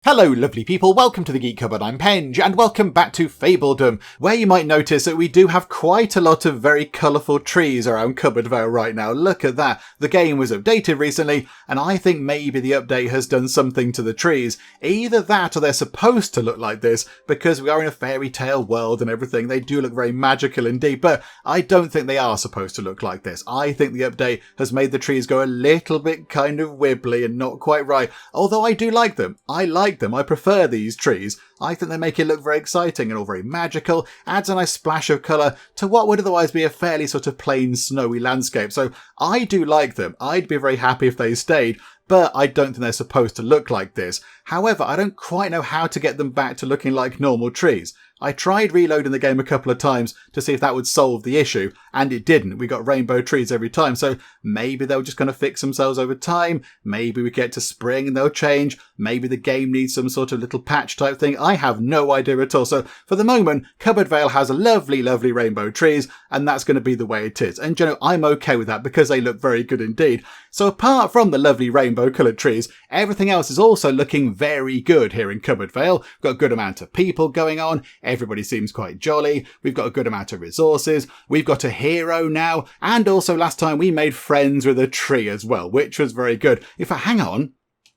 Hello lovely people, welcome to the Geek Cupboard, I'm Penge, and welcome back to Fabledom, where you might notice that we do have quite a lot of very colourful trees around Cupboard Vale right now. Look at that, the game was updated recently, and I think maybe the update has done something to the trees. Either that or they're supposed to look like this, because we are in a fairy tale world and everything. They do look very magical indeed, but I don't think they are supposed to look like this. I think the update has made the trees go a little bit kind of wibbly and not quite right, although I do like them. I prefer these trees. I think they make it look very exciting and all very magical, adds a nice splash of colour to what would otherwise be a fairly sort of plain snowy landscape. So I do like them. I'd be very happy if they stayed, but I don't think they're supposed to look like this. However, I don't quite know how to get them back to looking like normal trees. I tried reloading the game a couple of times to see if that would solve the issue, and it didn't. We got rainbow trees every time, so maybe they'll just kind of fix themselves over time. Maybe we get to spring and they'll change. Maybe the game needs some sort of little patch type thing. I have no idea at all. So for the moment, Cupboard Vale has a lovely, lovely rainbow trees, and that's going to be the way it is. And you know, I'm okay with that because they look very good indeed. So apart from the lovely rainbow coloured trees, everything else is also looking very good here in Cupboard Vale. We've got a good amount of people going on. Everybody seems quite jolly. We've got a good amount of resources. We've got a hero now. And also last time we made friends with a tree as well, which was very good. In fact, hang on.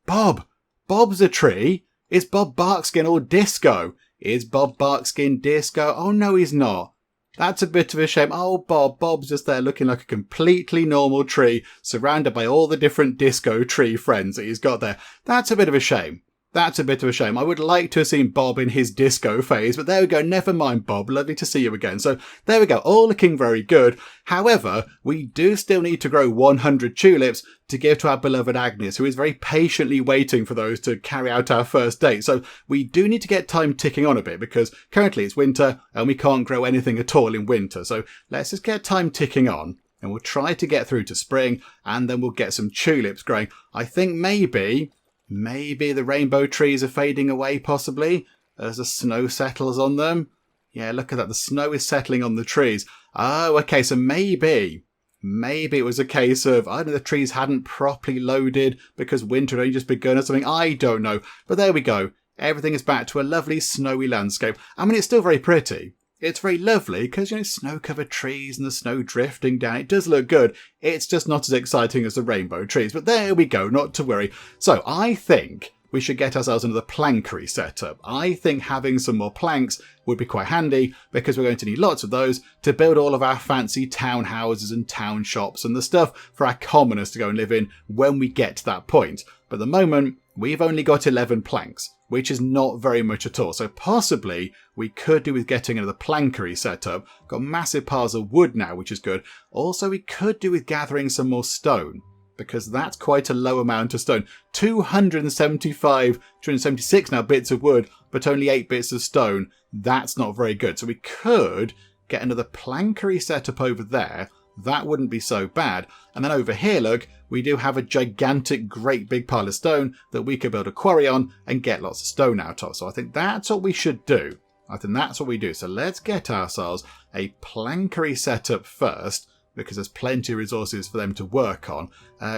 Bob's a tree. Is Bob Barkskin all disco? Is Bob Barkskin disco? Oh no, he's not. That's a bit of a shame. Oh, Bob's just there looking like a completely normal tree, surrounded by all the different disco tree friends that he's got there. That's a bit of a shame. That's a bit of a shame. I would like to have seen Bob in his disco phase, but there we go. Never mind, Bob. Lovely to see you again. So there we go. All looking very good. However, we do still need to grow 100 tulips to give to our beloved Agnes, who is very patiently waiting for those to carry out our first date. So we do need to get time ticking on a bit because currently it's winter and we can't grow anything at all in winter. So let's just get time ticking on and we'll try to get through to spring and then we'll get some tulips growing. I think maybe the rainbow trees are fading away possibly as the snow settles on them. Yeah, look at that. The snow is settling on the trees. Oh, okay. So maybe it was a case of, I don't know, the trees hadn't properly loaded because winter had only just begun or something. I don't know. But there we go. Everything is back to a lovely snowy landscape. I mean, it's still very pretty. It's very lovely because, you know, snow-covered trees and the snow drifting down. It does look good. It's just not as exciting as the rainbow trees. But there we go, not to worry. So I think we should get ourselves another plankery setup. I think having some more planks would be quite handy because we're going to need lots of those to build all of our fancy townhouses and town shops and the stuff for our commoners to go and live in when we get to that point. But at the moment, we've only got 11 planks, which is not very much at all. So possibly we could do with getting another plankery setup. Got massive piles of wood now, which is good. Also, we could do with gathering some more stone, because that's quite a low amount of stone. 276 now bits of wood, but only 8 bits of stone. That's not very good. So we could get another plankery setup over there. That wouldn't be so bad. And then over here, look, we do have a gigantic, great big pile of stone that we could build a quarry on and get lots of stone out of. So I think that's what we should do. I think that's what we do. So let's get ourselves a plankery setup first, because there's plenty of resources for them to work on.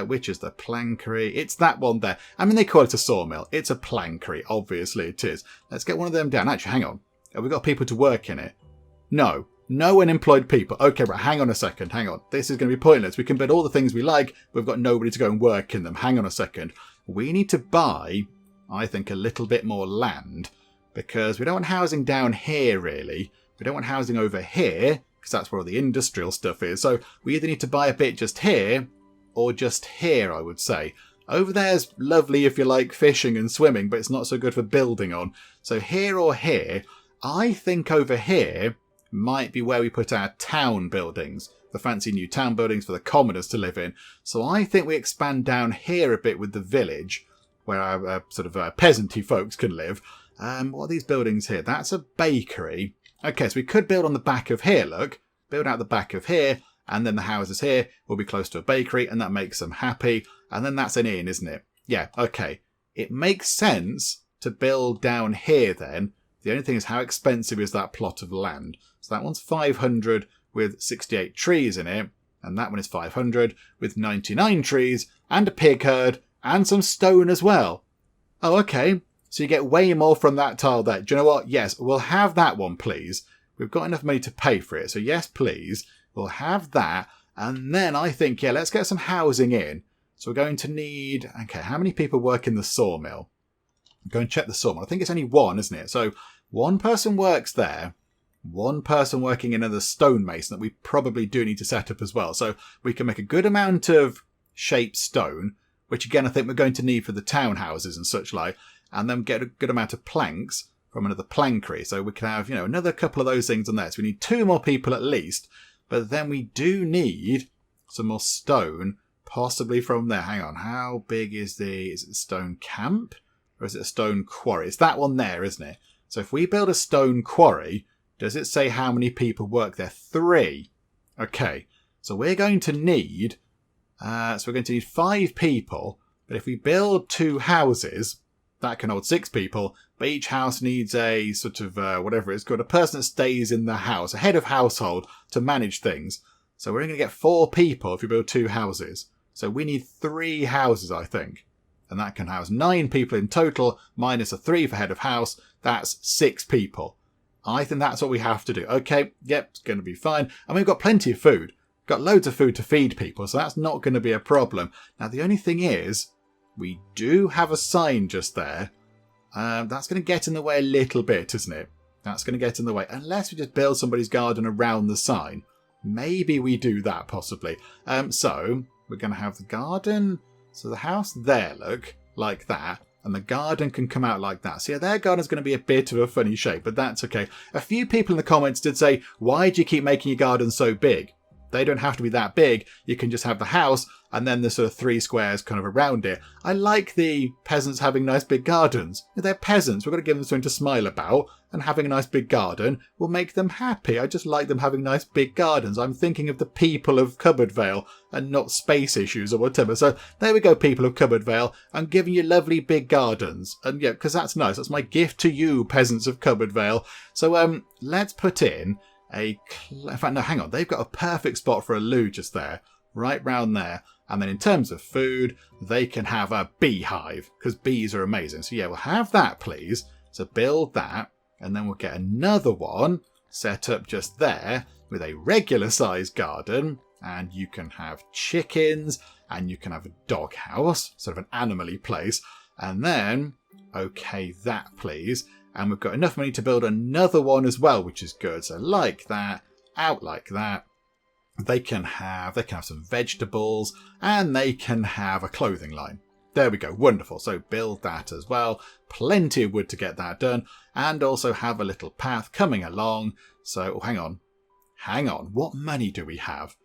Which is the plankery? It's that one there. I mean, they call it a sawmill. It's a plankery. Obviously it is. Let's get one of them down. Actually, hang on. Have we got people to work in it? No. No unemployed people. Okay, right, hang on a second, hang on. This is going to be pointless. We can build all the things we like, but we've got nobody to go and work in them. Hang on a second. We need to buy, I think, a little bit more land, because we don't want housing down here, really. We don't want housing over here, because that's where all the industrial stuff is. So we either need to buy a bit just here, or just here, I would say. Over there's lovely if you like fishing and swimming, but it's not so good for building on. So here or here, I think over here might be where we put our town buildings, the fancy new town buildings for the commoners to live in. So I think we expand down here a bit with the village, where our sort of peasanty folks can live. What are these buildings here? That's a bakery. Okay, so we could build on the back of here, look. Build out the back of here, and then the houses here will be close to a bakery, and that makes them happy. And then that's an inn, isn't it? Yeah, okay. It makes sense to build down here then. The only thing is, how expensive is that plot of land? So that one's 500 with 68 trees in it. And that one is 500 with 99 trees and a pig herd and some stone as well. Oh, okay. So you get way more from that tile there. Do you know what? Yes, we'll have that one, please. We've got enough money to pay for it. So yes, please. We'll have that. And then I think, yeah, let's get some housing in. So we're going to need, okay, how many people work in the sawmill? Go and check the sawmill. I think it's only one, isn't it? So one person works there. One person working in another stonemason that we probably do need to set up as well. So we can make a good amount of shaped stone, which again, I think we're going to need for the townhouses and such like, and then get a good amount of planks from another plankery. So we can have, another couple of those things on there. So we need 2 more people at least, but then we do need some more stone, possibly from there. Hang on. How big is it the stone camp or is it a stone quarry? It's that one there, isn't it? So if we build a stone quarry, does it say how many people work there? 3. Okay. So we're going to need, 5 people, but if we build 2 houses, that can hold 6 people, but each house needs a sort of, whatever it's called, a person that stays in the house, a head of household to manage things. So we're going to get 4 people if we build 2 houses. So we need 3 houses, I think. And that can house 9 people in total, minus a 3 for head of house. That's 6 people. I think that's what we have to do. Okay, yep, it's going to be fine. And we've got plenty of food. Got loads of food to feed people, so that's not going to be a problem. Now, the only thing is, we do have a sign just there. That's going to get in the way a little bit, isn't it? That's going to get in the way. Unless we just build somebody's garden around the sign. Maybe we do that, possibly. So, we're going to have the garden. So the house there, look, like that. And the garden can come out like that. So yeah, their garden's going to be a bit of a funny shape, but that's okay. A few people in the comments did say, why do you keep making your garden so big? They don't have to be that big. You can just have the house and then the sort of 3 squares kind of around it. I like the peasants having nice big gardens. They're peasants. We've got to give them something to smile about, and having a nice big garden will make them happy. I just like them having nice big gardens. I'm thinking of the people of Cupboard Vale and not space issues or whatever. So there we go, people of Cupboard Vale. I'm giving you lovely big gardens. And yeah, because that's nice. That's my gift to you, peasants of Cupboard Vale. So let's put in in fact, no, hang on. They've got a perfect spot for a loo just there, right round there. And then in terms of food, they can have a beehive because bees are amazing. So yeah, we'll have that, please. So build that. And then we'll get another one set up just there with a regular sized garden. And you can have chickens and you can have a dog house, sort of an animal-y place. And then, okay, that please. And we've got enough money to build another one as well, which is good. So like that, out like that. They can have some vegetables and they can have a clothing line. There we go. Wonderful. So build that as well. Plenty of wood to get that done. And also have a little path coming along. So hang on. What money do we have?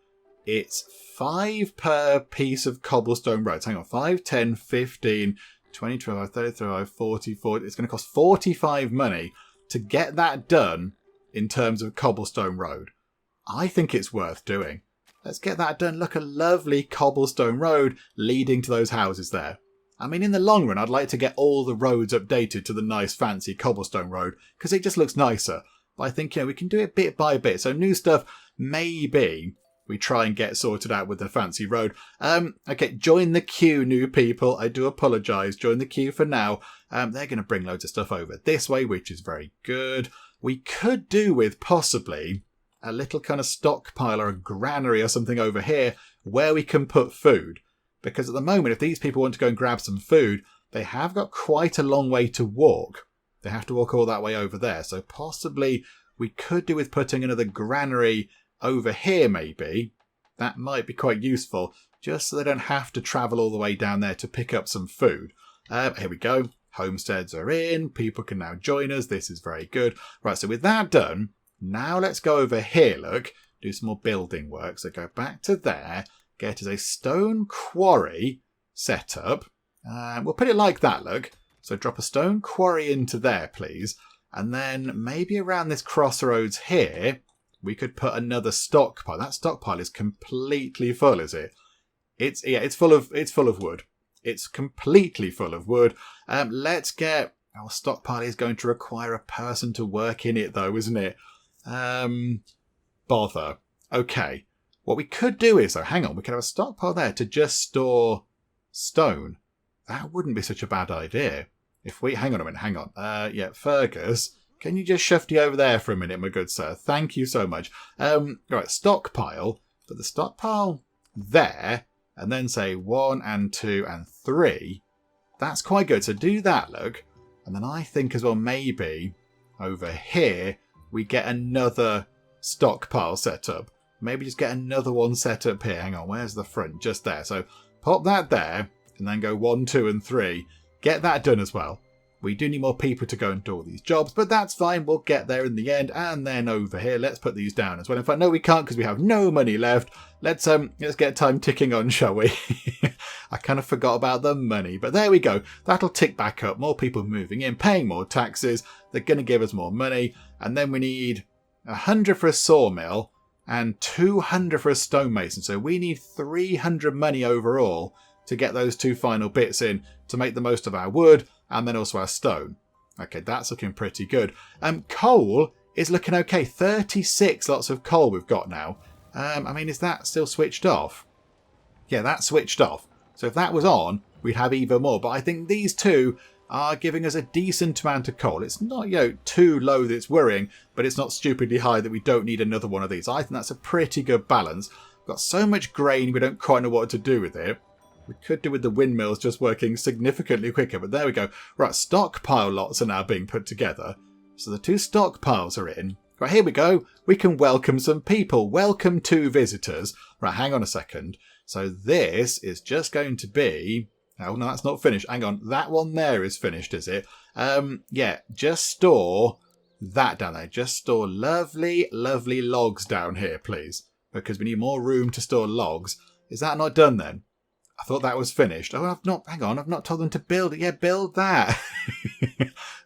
It's 5 per piece of cobblestone roads. Hang on. 5, 10, 15... 20, 25, 30, 35, 40, 40. It's going to cost 45 money to get that done in terms of cobblestone road. I think it's worth doing. Let's get that done. Look, a lovely cobblestone road leading to those houses there. I mean, in the long run, I'd like to get all the roads updated to the nice fancy cobblestone road because it just looks nicer. But I think, we can do it bit by bit. So new stuff, maybe we try and get sorted out with the fancy road. Okay, join the queue, new people. I do apologise. Join the queue for now. They're going to bring loads of stuff over this way, which is very good. We could do with possibly a little kind of stockpile or a granary or something over here where we can put food. Because at the moment, if these people want to go and grab some food, they have got quite a long way to walk. They have to walk all that way over there. So possibly we could do with putting another granary over here, maybe. That might be quite useful, just so they don't have to travel all the way down there to pick up some food. Here we go. Homesteads are in. People can now join us. This is very good. Right, so with that done, now let's go over here, look. Do some more building work. So go back to there. Get us a stone quarry set up. We'll put it like that, look. So drop a stone quarry into there, please. And then maybe around this crossroads here, we could put another stockpile. That stockpile is completely full, is it? It's full of wood. It's completely full of wood. Let's get our stockpile is going to require a person to work in it though, isn't it? Bother. Okay. What we could do is though, hang on, we could have a stockpile there to just store stone. That wouldn't be such a bad idea. if we... Hang on a minute, hang on. Yeah, Fergus, can you just shifty over there for a minute, my good sir? Thank you so much. Right, stockpile. But the stockpile there, and then say 1 and 2 and 3. That's quite good. So do that, look. And then I think as well, maybe over here, we get another stockpile set up. Maybe just get another one set up here. Hang on, where's the front? Just there. So pop that there, and then go 1, 2, and 3. Get that done as well. We do need more people to go and do all these jobs, but that's fine. We'll get there in the end. And then over here, let's put these down as well. In fact, no, we can't because we have no money left. Let's get time ticking on, shall we? I kind of forgot about the money, but there we go. That'll tick back up. More people moving in, paying more taxes. They're going to give us more money. And then we need 100 for a sawmill and 200 for a stonemason. So we need 300 money overall to get those 2 final bits in to make the most of our wood and then also our stone. Okay, that's looking pretty good. Coal is looking okay. 36 lots of coal we've got now. I mean, is that still switched off? Yeah, that's switched off. So if that was on, we'd have even more. But I think these two are giving us a decent amount of coal. It's not, too low that it's worrying, but it's not stupidly high that we don't need another one of these. I think that's a pretty good balance. We've got so much grain, we don't quite know what to do with it. We could do with the windmills just working significantly quicker, but there we go. Right, stockpile lots are now being put together. So the 2 stockpiles are in. Right, here we go. We can welcome some people. Welcome 2 visitors. Right, hang on a second. So this is just going to be... Oh, no, that's not finished. Hang on. That one there is finished, is it? Yeah, just store that down there. Just store lovely, lovely logs down here, please. Because we need more room to store logs. Is that not done then? I thought that was finished. Oh, hang on, I've not told them to build it. Yeah, build that.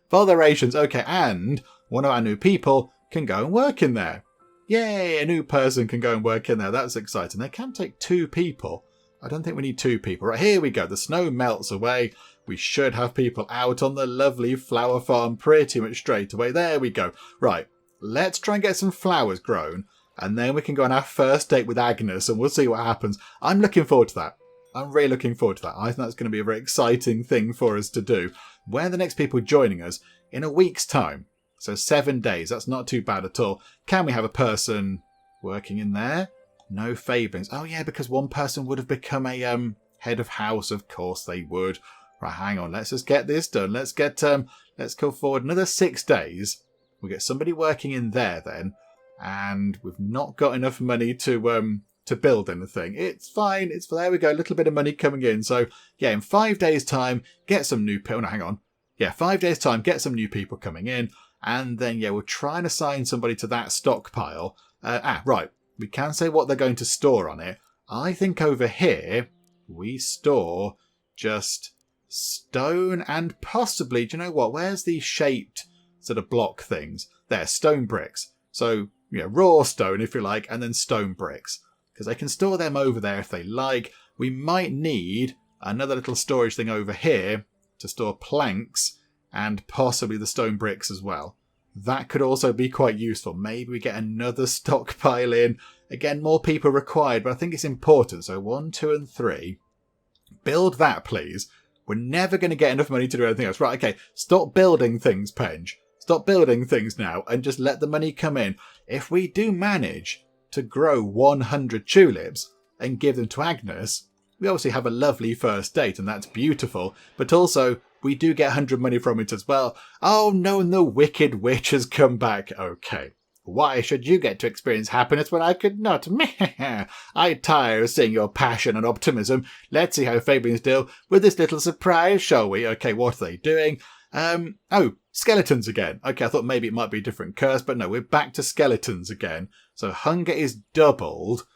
Botherations. Okay, and one of our new people can go and work in there. Yay, a new person can go and work in there. That's exciting. They can take 2 people. I don't think we need 2 people. Right, here we go. The snow melts away. We should have people out on the lovely flower farm pretty much straight away. There we go. Right, let's try and get some flowers grown. And then we can go on our first date with Agnes and we'll see what happens. I'm looking forward to that. I'm really looking forward to that. I think that's going to be a very exciting thing for us to do. Where are the next people joining us? In a week's time. So 7 days. That's not too bad at all. Can we have a person working in there? No Fablings. Oh, yeah, because one person would have become a head of house. Of course they would. Right, hang on. Let's just get this done. Let's go forward another 6 days. We'll get somebody working in there then. And we've not got enough money to build anything. It's fine. There we go. A little bit of money coming in. So yeah, in 5 days time, get some new people. No, hang on. Yeah, 5 days time, get some new people coming in. And then, yeah, we'll try and assign somebody to that stockpile. Right. We can say what they're going to store on it. I think over here, we store just stone and possibly, do you know what? Where's the shaped sort of block things? There, stone bricks. So, raw stone, if you like, and then stone bricks. Because they can store them over there if they like. We might need another little storage thing over here to store planks and possibly the stone bricks as well. That could also be quite useful. Maybe we get another stockpile in. Again, more people required, but I think it's important. So 1, 2, and 3. Build that, please. We're never going to get enough money to do anything else. Right, okay. Stop building things, Penge. Stop building things now and just let the money come in. If we do manage to grow 100 tulips and give them to Agnes, we obviously have a lovely first date and that's beautiful. But also, we do get 100 money from it as well. Oh no, and the Wicked Witch has come back. Okay. Why should you get to experience happiness when I could not? I tire of seeing your passion and optimism. Let's see how Fabians deal with this little surprise, shall we? Okay, what are they doing? Oh, skeletons again. Okay, I thought maybe it might be a different curse, but no, we're back to skeletons again. So hunger is doubled.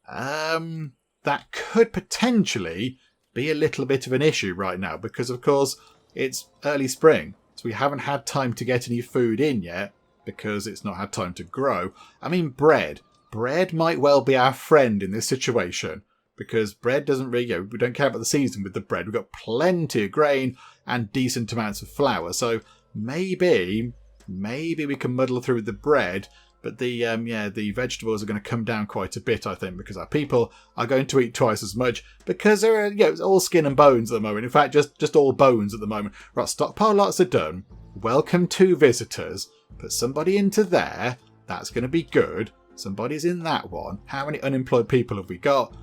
That could potentially be a little bit of an issue right now because, of course, it's early spring. So we haven't had time to get any food in yet because it's not had time to grow. I mean, bread. Bread might well be our friend in this situation because bread doesn't really, we don't care about the season with the bread. We've got plenty of grain and decent amounts of flour. So maybe we can muddle through with the bread, But the vegetables are going to come down quite a bit, I think, because our people are going to eat twice as much because they're it's all skin and bones at the moment. In fact, just all bones at the moment. Right, stockpile lots are done. Welcome 2 visitors. Put somebody into there. That's going to be good. Somebody's in that one. How many unemployed people have we got?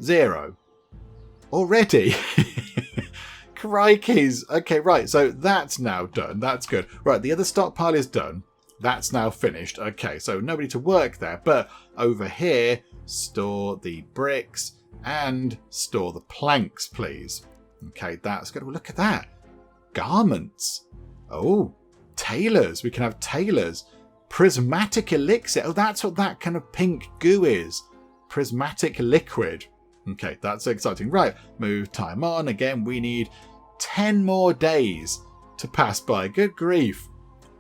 0. Already? Crikeys. Okay, right. So that's now done. That's good. Right, the other stockpile is done. That's now finished. Okay, so nobody to work there. But over here, store the bricks and store the planks, please. Okay, that's good. Well, look at that. Garments. Oh, tailors. We can have tailors. Prismatic elixir. Oh, that's what that kind of pink goo is. Prismatic liquid. Okay, that's exciting. Right, move time on. Again, we need 10 more days to pass by. Good grief.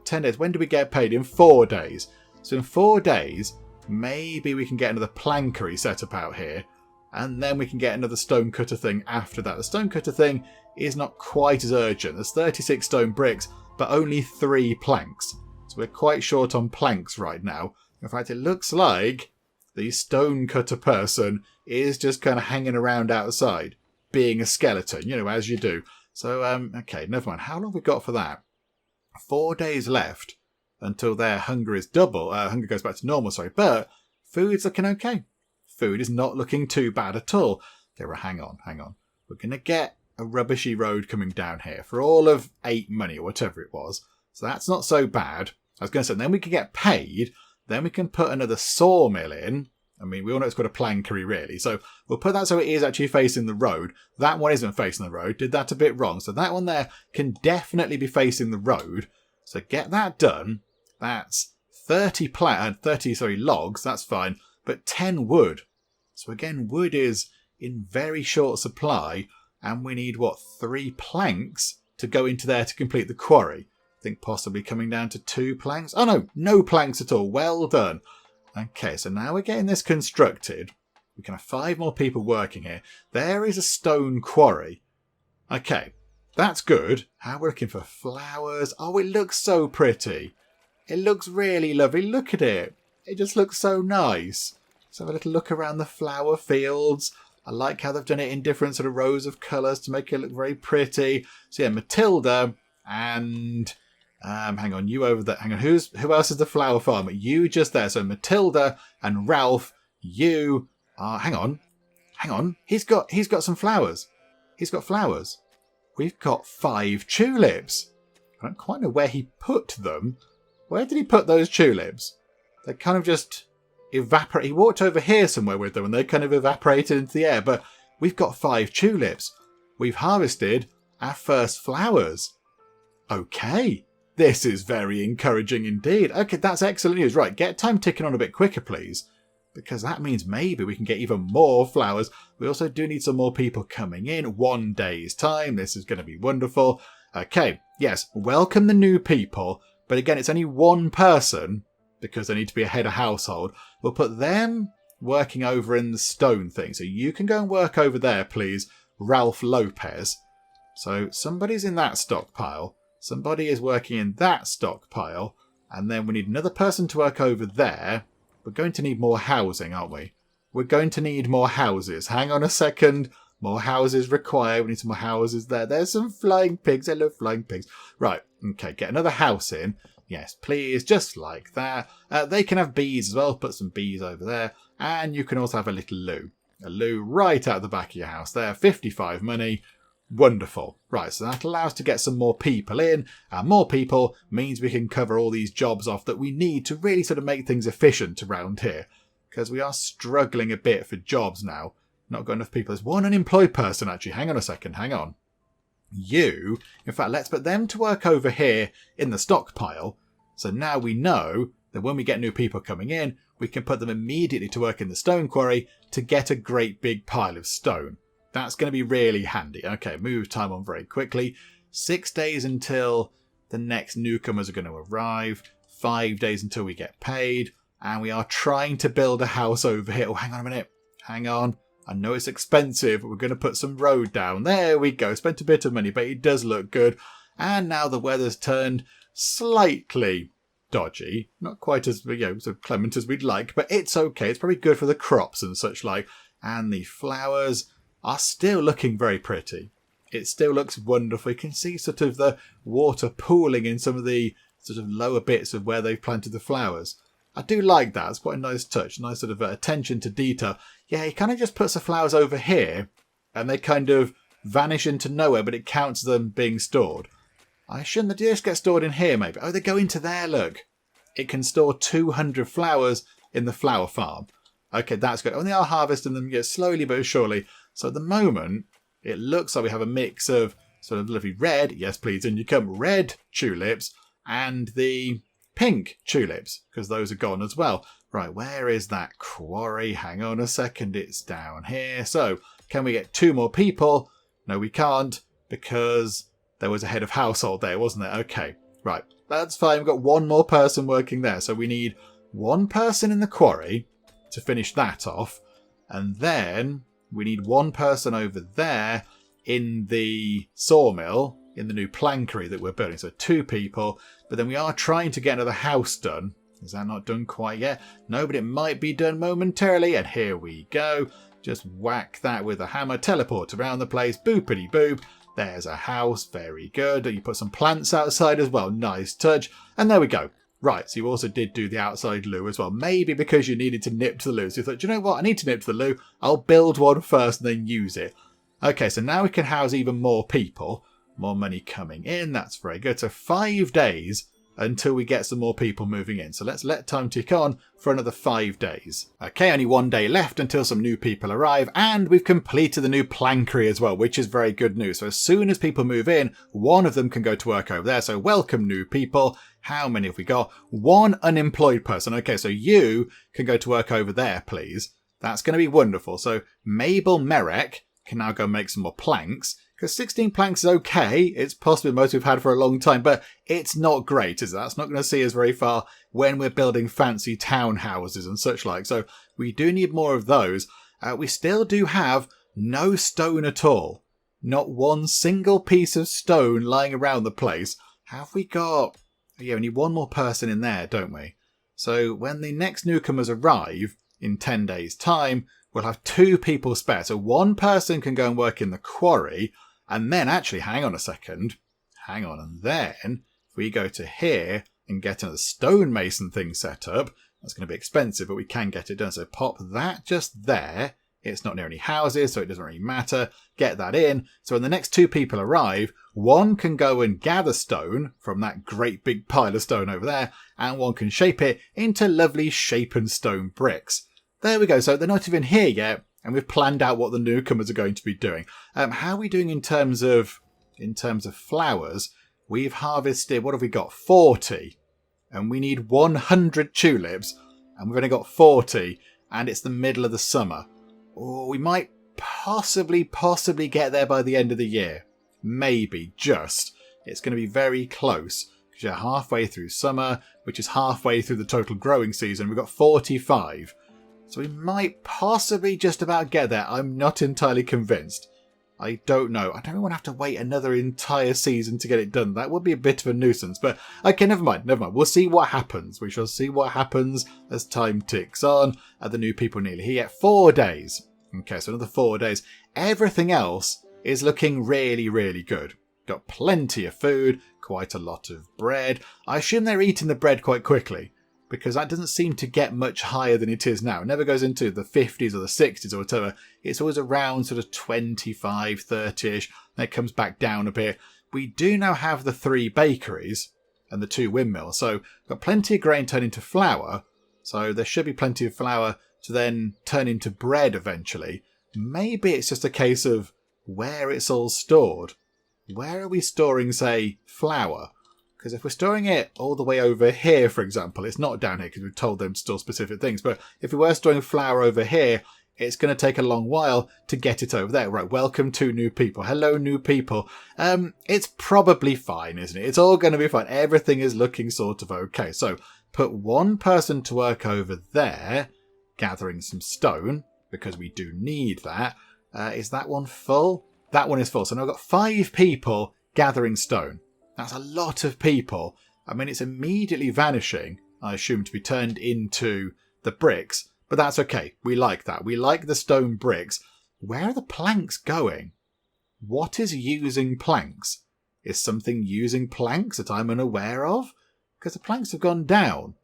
10 days. When do we get paid? In 4 days. So in 4 days, maybe we can get another plankery set up out here. And then we can get another stone cutter thing after that. The stone cutter thing is not quite as urgent. There's 36 stone bricks, but only 3 planks. So we're quite short on planks right now. In fact, it looks like the stone cutter person is just kind of hanging around outside, being a skeleton, as you do. So, okay, never mind. How long have we got for that? 4 days left until their hunger is double. Hunger goes back to normal, sorry. But food's looking okay. Food is not looking too bad at all. Okay, well, hang on. We're going to get a rubbishy road coming down here for all of 8 money or whatever it was. So that's not so bad. I was going to say, then we can get paid. Then we can put another sawmill in. I mean, we all know it's got a plankery, really. So we'll put that so it is actually facing the road. That one isn't facing the road. Did that a bit wrong. So that one there can definitely be facing the road. So get that done. That's 30 logs. That's fine. But 10 wood. So again, wood is in very short supply. And we need, 3 planks to go into there to complete the quarry. I think possibly coming down to 2 planks. Oh, no planks at all. Well done. Okay, so now we're getting this constructed. We can have 5 more people working here. There is a stone quarry. Okay, that's good. How we're looking for flowers. Oh, it looks so pretty. It looks really lovely. Look at it. It just looks so nice. Let's have a little look around the flower fields. I like how they've done it in different sort of rows of colours to make it look very pretty. So yeah, Matilda and... hang on, you over there. Hang on, who else is the flower farmer? You just there. So Matilda and Ralph, you are... Hang on. He's got some flowers. He's got flowers. We've got 5 tulips. I don't quite know where he put them. Where did he put those tulips? They kind of just evaporate. He walked over here somewhere with them and they kind of evaporated into the air. But we've got 5 tulips. We've harvested our first flowers. Okay. This is very encouraging indeed. Okay, that's excellent news. Right, get time ticking on a bit quicker, please. Because that means maybe we can get even more flowers. We also do need some more people coming in. 1 day's time. This is going to be wonderful. Okay, yes, welcome the new people. But again, it's only 1 person because they need to be a head of household. We'll put them working over in the stone thing. So you can go and work over there, please. Ralph Lopez. So somebody's in that stockpile. Somebody is working in that stockpile. And then we need another person to work over there. We're going to need more housing, aren't we? We're going to need more houses. Hang on a second. More houses required. We need some more houses there. There's some flying pigs. I love flying pigs. Right. Okay. Get another house in. Yes, please. Just like that. They can have bees as well. Put some bees over there. And you can also have a little loo. A loo right out the back of your house there. 55 money. Wonderful. Right, so that allows us to get some more people in, and more people means we can cover all these jobs off that we need to really sort of make things efficient around here, because we are struggling a bit for jobs now. Not got enough people. There's 1 unemployed person actually. Hang on a second, hang on. You, in fact, let's put them to work over here in the stockpile, so now we know that when we get new people coming in, we can put them immediately to work in the stone quarry to get a great big pile of stone. That's going to be really handy. Okay, move time on very quickly. 6 days until the next newcomers are going to arrive. 5 days until we get paid. And we are trying to build a house over here. Oh, hang on a minute. Hang on. I know it's expensive, but we're going to put some road down. There we go. Spent a bit of money, but it does look good. And now the weather's turned slightly dodgy. Not quite as, sort of clement as we'd like, but it's okay. It's probably good for the crops and such like. And the flowers are still looking very pretty. It still looks wonderful. You can see sort of the water pooling in some of the sort of lower bits of where they've planted the flowers. I do like that. It's quite a nice touch, nice sort of attention to detail. Yeah, he kind of just puts the flowers over here and they kind of vanish into nowhere, but it counts them being stored. I shouldn't the just get stored in here maybe. Oh, they go into there, look. It can store 200 flowers in the flower farm. Okay, that's good. And they are harvesting them slowly but surely. So at the moment, it looks like we have a mix of sort of lovely red, yes please, and you come red tulips and the pink tulips, because those are gone as well. Right, where is that quarry? Hang on a second, it's down here. So, can we get 2 more people? No, we can't, because there was a head of household there, wasn't there? Okay, right, that's fine. We've got 1 more person working there. So we need 1 person in the quarry to finish that off. And then we need 1 person over there in the sawmill, in the new plankery that we're building. So 2 people, but then we are trying to get another house done. Is that not done quite yet? No, but it might be done momentarily. And here we go. Just whack that with a hammer, teleport around the place, boopity boop. There's a house, very good. You put some plants outside as well, nice touch. And there we go. Right, so you also did do the outside loo as well. Maybe because you needed to nip to the loo. So you thought, you know what, I need to nip to the loo. I'll build one first and then use it. Okay, so now we can house even more people. More money coming in, that's very good. So 5 days until we get some more people moving in. So let's let time tick on for another 5 days. Okay, only 1 day left until some new people arrive, and we've completed the new plankery as well, which is very good news. So as soon as people move in, 1 of them can go to work over there. So welcome new people. How many have we got? 1 unemployed person. Okay, so you can go to work over there, please. That's going to be wonderful. So Mabel Merrick can now go make some more planks. Because 16 planks is okay. It's possibly the most we've had for a long time, but it's not great, is it? That's not going to see us very far when we're building fancy townhouses and such like. So we do need more of those. We still do have no stone at all. Not 1 single piece of stone lying around the place. Have we got... Yeah, we need 1 more person in there, don't we? So when the next newcomers arrive in 10 days' time, we'll have 2 people spare. So 1 person can go and work in the quarry. And then actually, hang on a second. Hang on. And then if we go to here and get another stonemason thing set up, that's going to be expensive, but we can get it done. So pop that just there. It's not near any houses, so it doesn't really matter. Get that in. So when the next 2 people arrive, 1 can go and gather stone from that great big pile of stone over there, and 1 can shape it into lovely shapen stone bricks. There we go. So they're not even here yet, and we've planned out what the newcomers are going to be doing. How are we doing in terms of flowers? We've harvested, what have we got? 40. And we need 100 tulips, and we've only got 40, and it's the middle of the summer. Or we might possibly get there by the end of the year. Maybe, just. It's going to be very close, because you're halfway through summer, which is halfway through the total growing season. We've got 45. So we might possibly just about get there. I'm not entirely convinced. I don't know. I don't want to have to wait another entire season to get it done. That would be a bit of a nuisance. But okay, never mind. We'll see what happens. We shall see what happens as time ticks on. Are the new people nearly here? 4 days. Okay, so another 4 days. Everything else is looking really, really good. Got plenty of food, quite a lot of bread. I assume they're eating the bread quite quickly, because that doesn't seem to get much higher than it is now. It never goes into the 50s or the 60s or whatever. It's always around sort of 25, 30ish. Then it comes back down a bit. We do now have the 3 bakeries and the 2 windmills. So we've got plenty of grain turned into flour. So there should be plenty of flour to then turn into bread eventually. Maybe it's just a case of where it's all stored. Where are we storing, say, flour? Because if we're storing it all the way over here, for example, it's not down here because we've told them to store specific things. But if we were storing flour over here, it's going to take a long while to get it over there. Right, welcome to new people. Hello, new people. It's probably fine, isn't it? It's all going to be fine. Everything is looking sort of okay. So put 1 person to work over there, gathering some stone, because we do need that. Is that one full? That one is full. So now I've got 5 people gathering stone. That's a lot of people. I mean, it's immediately vanishing, I assume, to be turned into the bricks. But that's okay. We like that. We like the stone bricks. Where are the planks going? What is using planks? Is something using planks that I'm unaware of? Because the planks have gone down.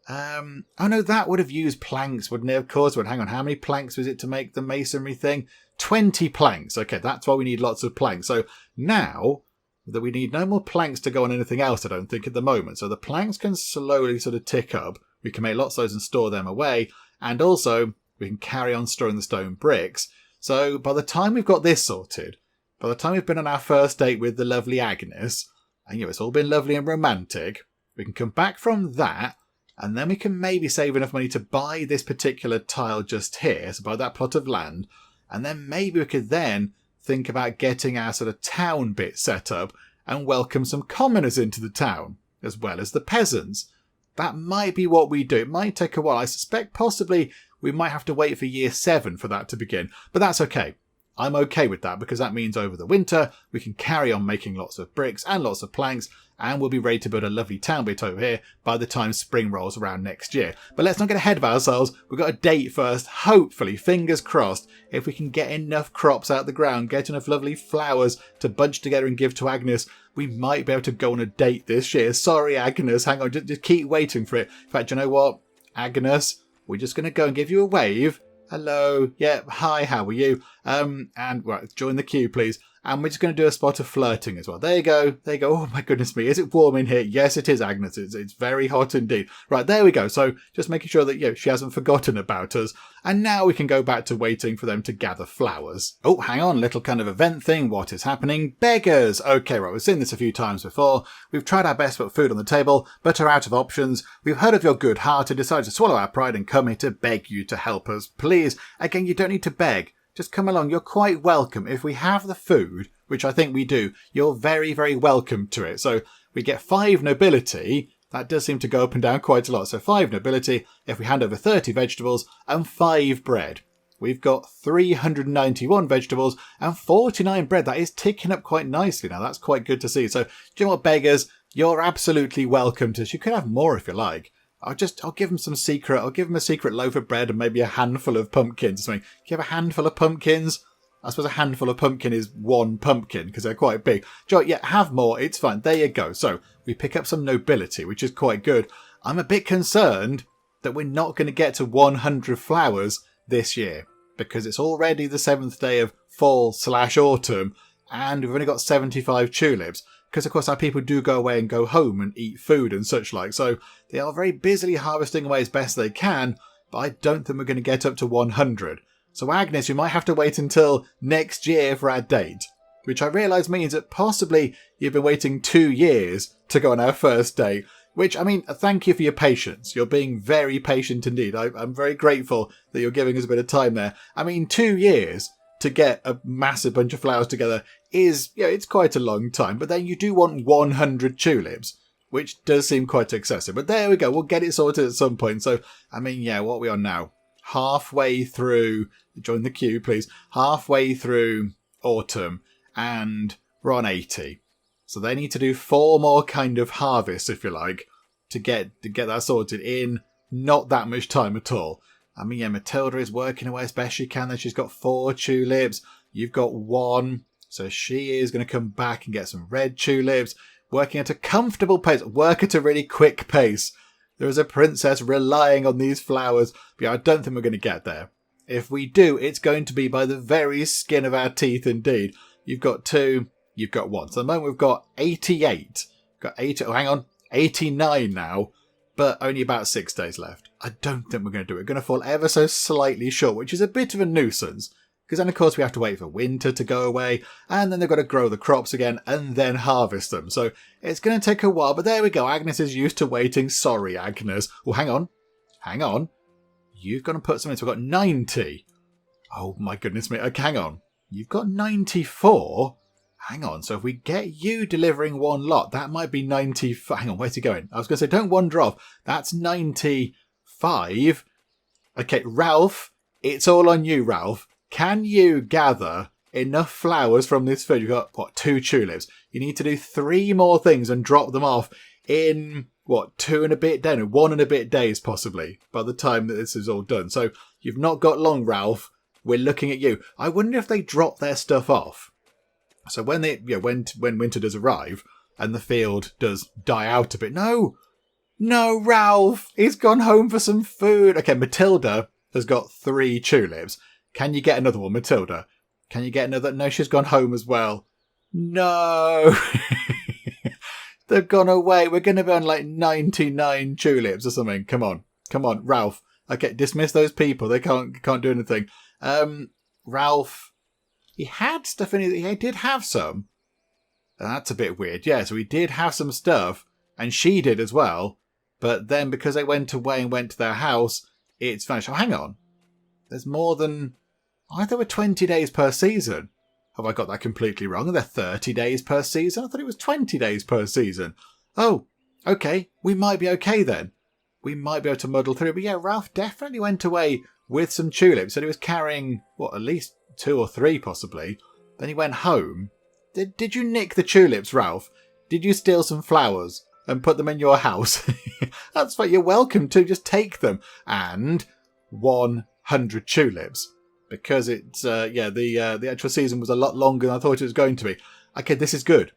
Oh no, that would have used planks, wouldn't it? Of course, but hang on. How many planks was it to make the masonry thing? 20 planks. Okay, that's why we need lots of planks. So now that we need no more planks to go on anything else, I don't think, at the moment. So the planks can slowly sort of tick up. We can make lots of those and store them away. And also, we can carry on storing the stone bricks. So by the time we've got this sorted, by the time we've been on our first date with the lovely Agnes, and it's all been lovely and romantic, we can come back from that, and then we can maybe save enough money to buy this particular tile just here, so buy that plot of land, and then maybe we could then think about getting our sort of town bit set up and welcome some commoners into the town, as well as the peasants. That might be what we do. It might take a while. I suspect possibly we might have to wait for year 7 for that to begin, but that's okay. I'm okay with that because that means over the winter we can carry on making lots of bricks and lots of planks, and we'll be ready to build a lovely town bit over here by the time spring rolls around next year. But let's not get ahead of ourselves. We've got a date first. Hopefully, fingers crossed, if we can get enough crops out the ground, get enough lovely flowers to bunch together and give to Agnes, we might be able to go on a date this year. Sorry, Agnes. Hang on. Just keep waiting for it. In fact, you know what? Agnes, we're just going to go and give you a wave. Hello. Yeah. Hi. How are you? And right, join the queue, please. And we're just going to do a spot of flirting as well. There you go. There you go. Oh my goodness me. Is it warm in here? Yes, it is, Agnes. It's very hot indeed. Right. There we go. So just making sure that, she hasn't forgotten about us. And now we can go back to waiting for them to gather flowers. Oh, hang on. Little kind of event thing. What is happening? Beggars. Okay, right. We've seen this a few times before. We've tried our best to put food on the table, but are out of options. We've heard of your good heart and decided to swallow our pride and come here to beg you to help us. Please. Again, you don't need to beg. Just come along. You're quite welcome. If we have the food, which I think we do, you're very, very welcome to it. So we get 5 nobility. That does seem to go up and down quite a lot. So 5 nobility if we hand over 30 vegetables and 5 bread. We've got 391 vegetables and 49 bread. That is ticking up quite nicely now. That's quite good to see. So do you know what, beggars? You're absolutely welcome to this. You could have more if you like. I'll give them I'll give them a secret loaf of bread and maybe a handful of pumpkins or something. Do you have a handful of pumpkins? I suppose a handful of pumpkin is 1 pumpkin because they're quite big. Yeah, have more. It's fine. There you go. So we pick up some nobility, which is quite good. I'm a bit concerned that we're not going to get to 100 flowers this year because it's already the 7th day of fall/autumn and we've only got 75 tulips. Because, of course, our people do go away and go home and eat food and such like. So they are very busily harvesting away as best they can, but I don't think we're going to get up to 100. So, Agnes, we might have to wait until next year for our date, which I realise means that possibly you've been waiting 2 years to go on our first date, which, I mean, thank you for your patience. You're being very patient indeed. I'm very grateful that you're giving us a bit of time there. I mean, 2 years to get a massive bunch of flowers together is, it's quite a long time. But then you do want 100 tulips, which does seem quite excessive. But there we go. We'll get it sorted at some point. So, I mean, what are we on now? Halfway through, join the queue, please. Halfway through autumn, and we're on 80. So they need to do 4 more kind of harvests, if you like, to get that sorted in not that much time at all. I mean, Matilda is working away as best she can. Then she's got 4 tulips. You've got 1. So she is going to come back and get some red tulips. Working at a comfortable pace. Work at a really quick pace. There is a princess relying on these flowers. But I don't think we're going to get there. If we do, it's going to be by the very skin of our teeth indeed. You've got 2. You've got 1. So at the moment we've got 88. Got 80. Oh, hang on. 89 now. But only about 6 days left. I don't think we're going to do it. We're going to fall ever so slightly short, which is a bit of a nuisance. Because then, of course, we have to wait for winter to go away. And then they've got to grow the crops again and then harvest them. So it's going to take a while. But there we go. Agnes is used to waiting. Sorry, Agnes. Oh, hang on. Hang on. You've got to put something. So we've got 90. Oh, my goodness me. Okay, hang on. You've got 94. Hang on, so if we get you delivering 1 lot, that might be 95. Hang on, where's he going? I was going to say, don't wander off. That's 95. Okay, Ralph, it's all on you, Ralph. Can you gather enough flowers from this field? You've got, 2 tulips. You need to do 3 more things and drop them off in, what, 2 and a bit days? No, 1 and a bit days, possibly, by the time that this is all done. So you've not got long, Ralph. We're looking at you. I wonder if they drop their stuff off. So when when winter does arrive and the field does die out a bit. No, Ralph, he's gone home for some food. Okay, Matilda has got 3 tulips. Can you get another one, Matilda? Can you get another? No, she's gone home as well. No. They've gone away. We're going to be on like 99 tulips or something. Come on, Ralph. Okay, dismiss those people. They can't do anything. Ralph, he had stuff in his. He did have some. That's a bit weird. Yeah, so he did have some stuff, and she did as well. But then because they went away and went to their house, it's vanished. Oh, hang on. There's more than. I thought there were 20 days per season. Have I got that completely wrong? Are there 30 days per season? I thought it was 20 days per season. Oh, okay. We might be okay then. We might be able to muddle through. But yeah, Ralph definitely went away with some tulips. And he was carrying, at least 2 or 3 possibly. Then he went home. Did you nick the tulips, Ralph? Did you steal some flowers and put them in your house? That's what you're welcome to. Just take them. And 100 tulips. Because it's, the actual season was a lot longer than I thought it was going to be. Okay, this is good.